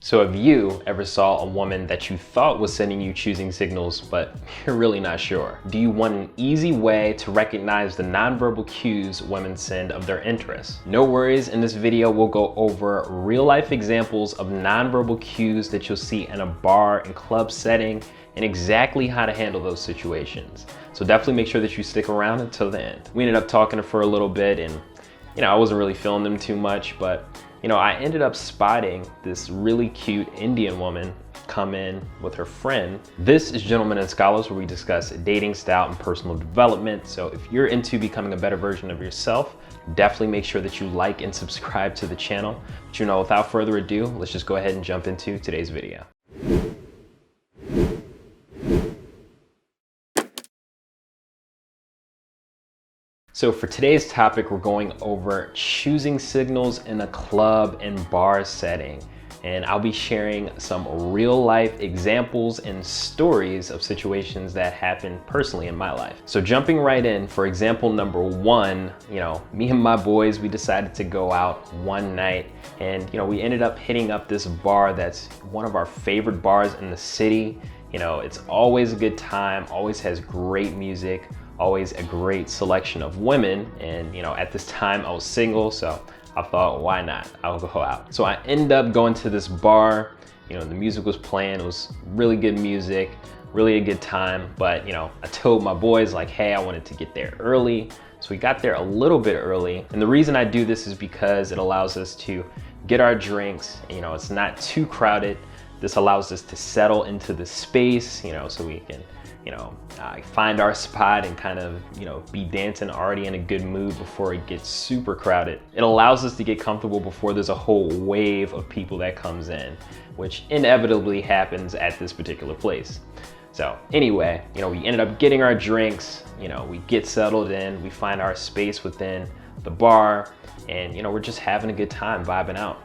So have you ever saw a woman that you thought was sending you choosing signals, but you're really not sure? Do you want an easy way to recognize the nonverbal cues women send of their interest? No worries, in this video we'll go over real life examples of nonverbal cues that you'll see in a bar and club setting and exactly how to handle those situations. So definitely make sure that you stick around until the end. We ended up talking for a little bit and I wasn't really feeling them too much, but I ended up spotting this really cute Indian woman come in with her friend. This is Gentlemen and Scholars, where we discuss dating style and personal development. So if you're into becoming a better version of yourself, definitely make sure that you like and subscribe to the channel. But without further ado, let's just go ahead and jump into today's video. So for today's topic, we're going over choosing signals in a club and bar setting. And I'll be sharing some real life examples and stories of situations that happened personally in my life. So jumping right in, for example, number one, me and my boys, we decided to go out one night and, we ended up hitting up this bar that's one of our favorite bars in the city. It's always a good time, always has great music, always a great selection of women. And at this time I was single, so I thought, why not? I'll go out. So I ended up going to this bar. The music was playing, it was really good music, really a good time. But I told my boys like, hey, I wanted to get there early. So we got there a little bit early. And the reason I do this is because it allows us to get our drinks. It's not too crowded. This allows us to settle into the space, so we can find our spot and kind of, be dancing already in a good mood before it gets super crowded. It allows us to get comfortable before there's a whole wave of people that comes in, which inevitably happens at this particular place. So anyway, we ended up getting our drinks, we get settled in, we find our space within the bar, and we're just having a good time, vibing out.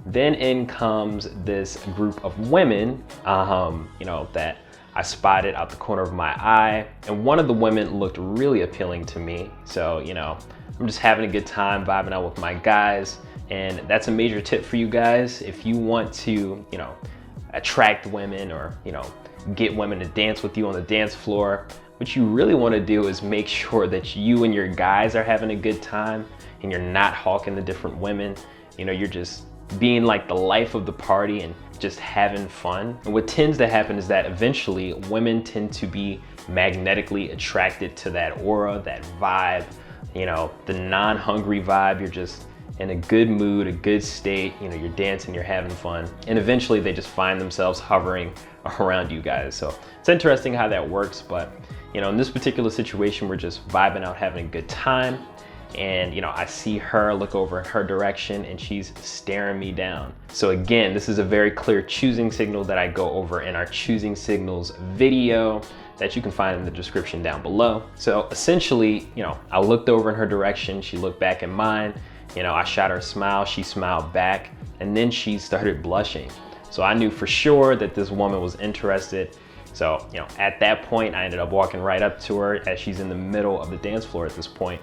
Then in comes this group of women, that I spotted out the corner of my eye, and one of the women looked really appealing to me. So, I'm just having a good time vibing out with my guys. And that's a major tip for you guys. If you want to, attract women or, get women to dance with you on the dance floor, what you really want to do is make sure that you and your guys are having a good time and you're not hawking the different women. You're just being like the life of the party and just having fun. And what tends to happen is that eventually women tend to be magnetically attracted to that aura, that vibe, the non-hungry vibe. You're just in a good mood, a good state, you're dancing, you're having fun. And eventually they just find themselves hovering around you guys. So it's interesting how that works. But, in this particular situation, we're just vibing out, having a good time. And I see her, look over in her direction, and she's staring me down. So again, this is a very clear choosing signal that I go over in our choosing signals video that you can find in the description down below. So essentially, I looked over in her direction, she looked back in mine, I shot her a smile, she smiled back, and then she started blushing. So I knew for sure that this woman was interested. So, at that point, I ended up walking right up to her as she's in the middle of the dance floor at this point.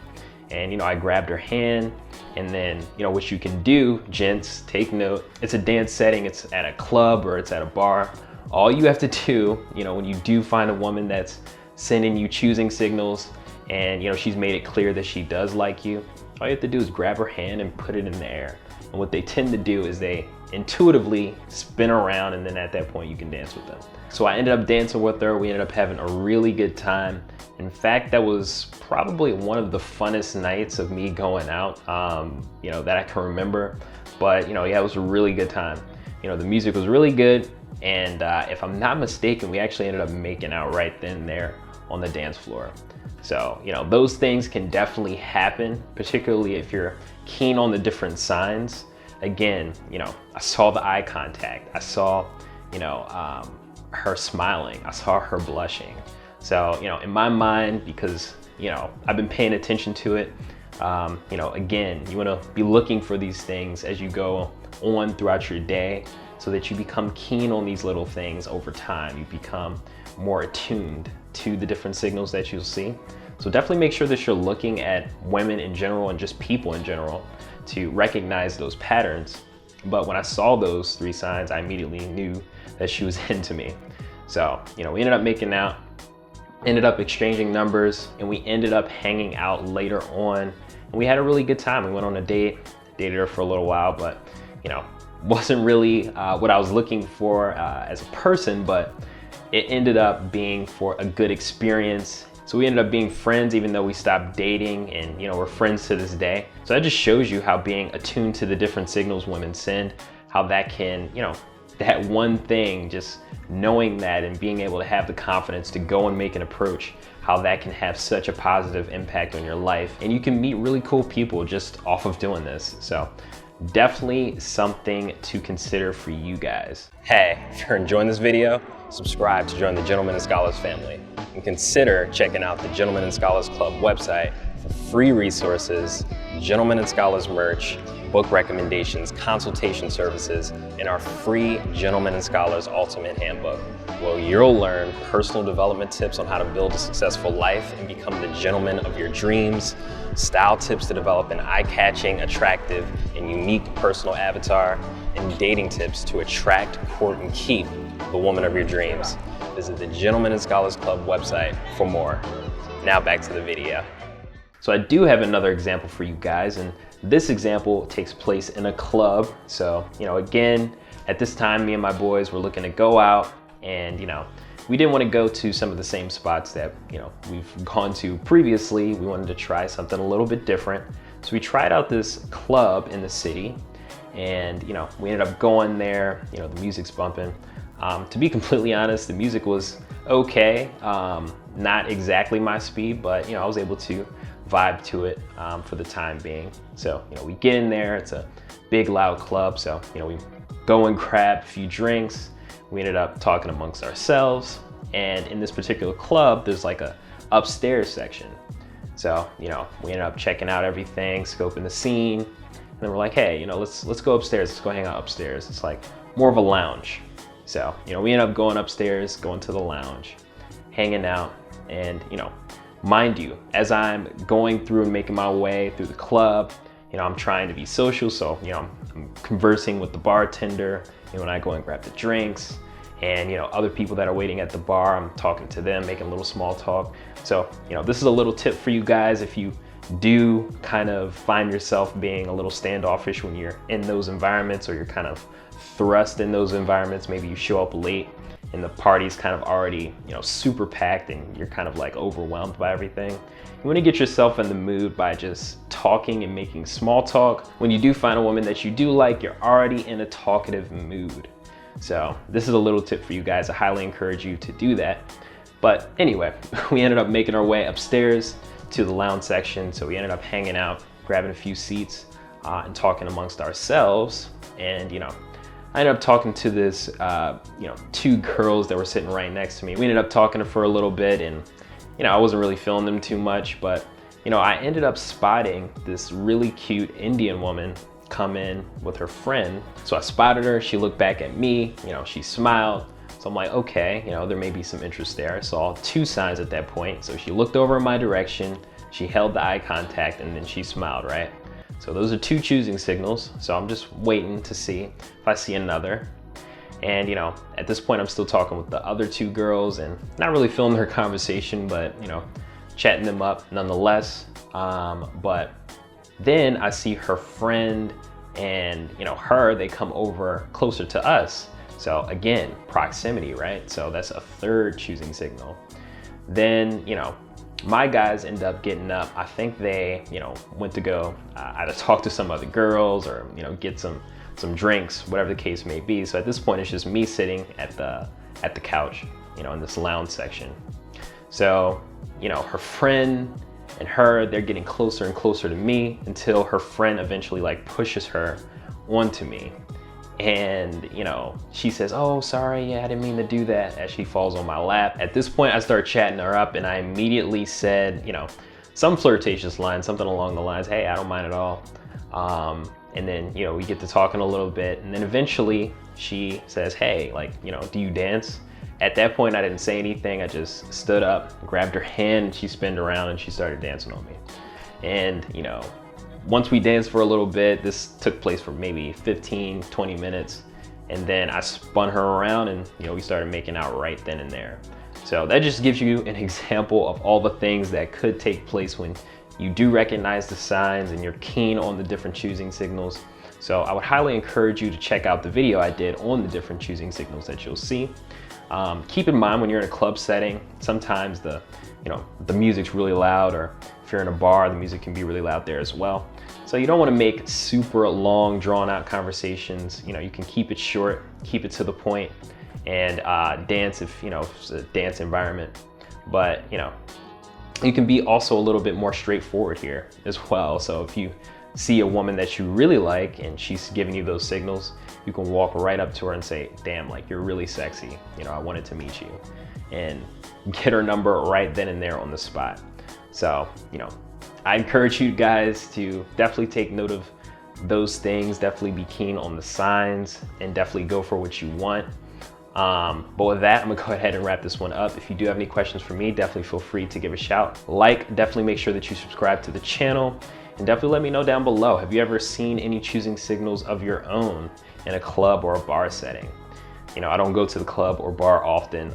And I grabbed her hand, and then what you can do, gents, take note, it's a dance setting, it's at a club or it's at a bar. All you have to do, when you do find a woman that's sending you choosing signals and she's made it clear that she does like you, all you have to do is grab her hand and put it in the air. And what they tend to do is they intuitively spin around, and then at that point you can dance with them. So I ended up dancing with her. We ended up having a really good time. In fact, that was probably one of the funnest nights of me going out, that I can remember. But it was a really good time. The music was really good. And if I'm not mistaken, we actually ended up making out right then and there on the dance floor. So, those things can definitely happen, particularly if you're keen on the different signs. Again, I saw the eye contact. I saw, her smiling. I saw her blushing. So, in my mind, because, I've been paying attention to it, again, you want to be looking for these things as you go on throughout your day so that you become keen on these little things over time. You become more attuned to the different signals that you'll see. So definitely make sure that you're looking at women in general and just people in general to recognize those patterns. But when I saw those 3 signs, I immediately knew that she was into me. So, we ended up making out, ended up exchanging numbers, and we ended up hanging out later on. And we had a really good time. We went on a date, dated her for a little while, but, wasn't really what I was looking for as a person, but it ended up being for a good experience. So we ended up being friends even though we stopped dating, and we're friends to this day. So that just shows you how being attuned to the different signals women send, how that can, that one thing, just knowing that and being able to have the confidence to go and make an approach, how that can have such a positive impact on your life. And you can meet really cool people just off of doing this. So definitely something to consider for you guys. Hey, if you're enjoying this video, subscribe to join the Gentlemen and Scholars family, and consider checking out the Gentlemen and Scholars Club website for free resources, Gentlemen and Scholars merch, book recommendations, consultation services, and our free Gentlemen and Scholars Ultimate Handbook, where you'll learn personal development tips on how to build a successful life and become the gentleman of your dreams, style tips to develop an eye-catching, attractive, and unique personal avatar, and dating tips to attract, court, and keep the woman of your dreams. Visit the Gentlemen and Scholars Club website for more. Now back to the video. So I do have another example for you guys, and this example takes place in a club. So, again, at this time, me and my boys were looking to go out, and, we didn't want to go to some of the same spots that, we've gone to previously. We wanted to try something a little bit different. So we tried out this club in the city, and, we ended up going there. The music's bumping. To be completely honest, the music was okay. Not exactly my speed, but, I was able to vibe to it for the time being. So, we get in there, it's a big loud club. So, we go and grab a few drinks. We ended up talking amongst ourselves. And in this particular club, there's like a upstairs section. So, we ended up checking out everything, scoping the scene. And then we're like, hey, let's go upstairs. Let's go hang out upstairs. It's like more of a lounge. So, we ended up going upstairs, going to the lounge, hanging out, and, mind you, as I'm going through and making my way through the club, I'm trying to be social. So, I'm conversing with the bartender, when I go and grab the drinks, and, other people that are waiting at the bar, I'm talking to them, making a little small talk. So, this is a little tip for you guys. If you do kind of find yourself being a little standoffish when you're in those environments, or you're kind of thrust in those environments, maybe you show up late and the party's kind of already, super packed, and you're kind of like overwhelmed by everything. You want to get yourself in the mood by just talking and making small talk. When you do find a woman that you do like, you're already in a talkative mood. So this is a little tip for you guys. I highly encourage you to do that. But anyway, we ended up making our way upstairs to the lounge section. So we ended up hanging out, grabbing a few seats, and talking amongst ourselves. And, I ended up talking to this, 2 girls that were sitting right next to me. We ended up talking for a little bit, and, I wasn't really feeling them too much, but, I ended up spotting this really cute Indian woman come in with her friend. So I spotted her, she looked back at me, she smiled. So I'm like, okay, there may be some interest there. I saw 2 signs at that point. So she looked over in my direction, she held the eye contact, and then she smiled, right? So those are 2 choosing signals. So I'm just waiting to see if I see another. And, at this point, I'm still talking with the other 2 girls and not really feeling their conversation, but, chatting them up nonetheless. But then I see her friend and, they come over closer to us. So again, proximity, right? So that's a 3rd choosing signal. Then, my guys end up getting up. I think they, went to go either talk to some other girls or, get some drinks, whatever the case may be. So at this point, it's just me sitting at the couch, in this lounge section. So, her friend and they're getting closer and closer to me until her friend eventually like pushes her onto me. And, she says, oh, sorry, yeah, I didn't mean to do that, as she falls on my lap. At this point, I start chatting her up, and I immediately said, some flirtatious line, something along the lines, hey, I don't mind at all. And then, we get to talking a little bit, and then eventually she says, hey, like, do you dance? At that point, I didn't say anything. I just stood up, grabbed her hand, she spinned around, and she started dancing on me. And, once we danced for a little bit, this took place for maybe 15, 20 minutes. And then I spun her around and we started making out right then and there. So that just gives you an example of all the things that could take place when you do recognize the signs and you're keen on the different choosing signals. So I would highly encourage you to check out the video I did on the different choosing signals that you'll see. Keep in mind when you're in a club setting, sometimes the music's really loud, or if you're in a bar, the music can be really loud there as well. So you don't want to make super long, drawn out conversations. You can keep it short, keep it to the point, and dance if it's a dance environment. But you can be also a little bit more straightforward here as well. So if you see a woman that you really like and she's giving you those signals, you can walk right up to her and say, damn, like, you're really sexy. I wanted to meet you, and get her number right then and there on the spot. So, I encourage you guys to definitely take note of those things, definitely be keen on the signs, and definitely go for what you want. But with that, I'm gonna go ahead and wrap this one up. If you do have any questions for me, definitely feel free to give a shout. Definitely make sure that you subscribe to the channel, and definitely let me know down below. Have you ever seen any choosing signals of your own in a club or a bar setting? I don't go to the club or bar often,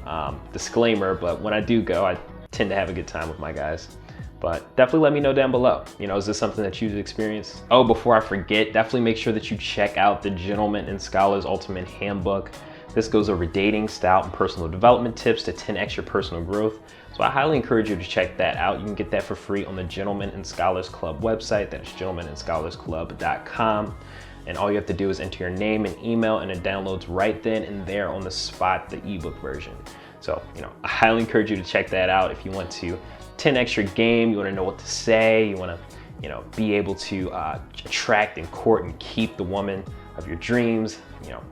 disclaimer, but when I do go, I tend to have a good time with my guys. But definitely let me know down below. Is this something that you've experienced? Oh, before I forget, definitely make sure that you check out the Gentleman and Scholar's Ultimate Handbook. This goes over dating, style, and personal development tips to 10x your personal growth. So I highly encourage you to check that out. You can get that for free on the Gentleman and Scholars Club website. That's gentlemanandscholarsclub.com. And all you have to do is enter your name and email, and it downloads right then and there on the spot, the ebook version. So, I highly encourage you to check that out if you want to 10x your game, you want to know what to say, you want to, be able to attract and court and keep the woman of your dreams.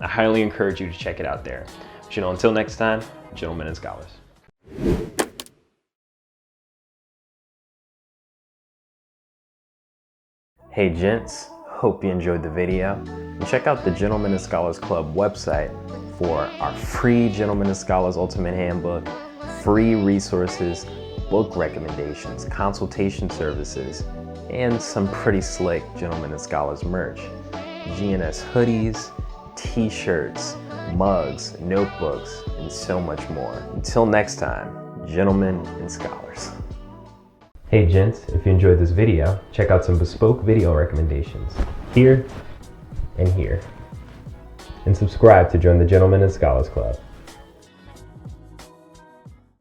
I highly encourage you to check it out there. But, until next time, Gentlemen and Scholars. Hey gents, hope you enjoyed the video. And check out the Gentlemen and Scholars Club website for our free Gentlemen and Scholars Ultimate Handbook, free resources, book recommendations, consultation services, and some pretty slick Gentlemen and Scholars merch. GNS hoodies, t-shirts, mugs, notebooks, and so much more. Until next time, Gentlemen and Scholars. Hey gents, if you enjoyed this video, check out some bespoke video recommendations here and here. And subscribe to join the Gentlemen and Scholars Club.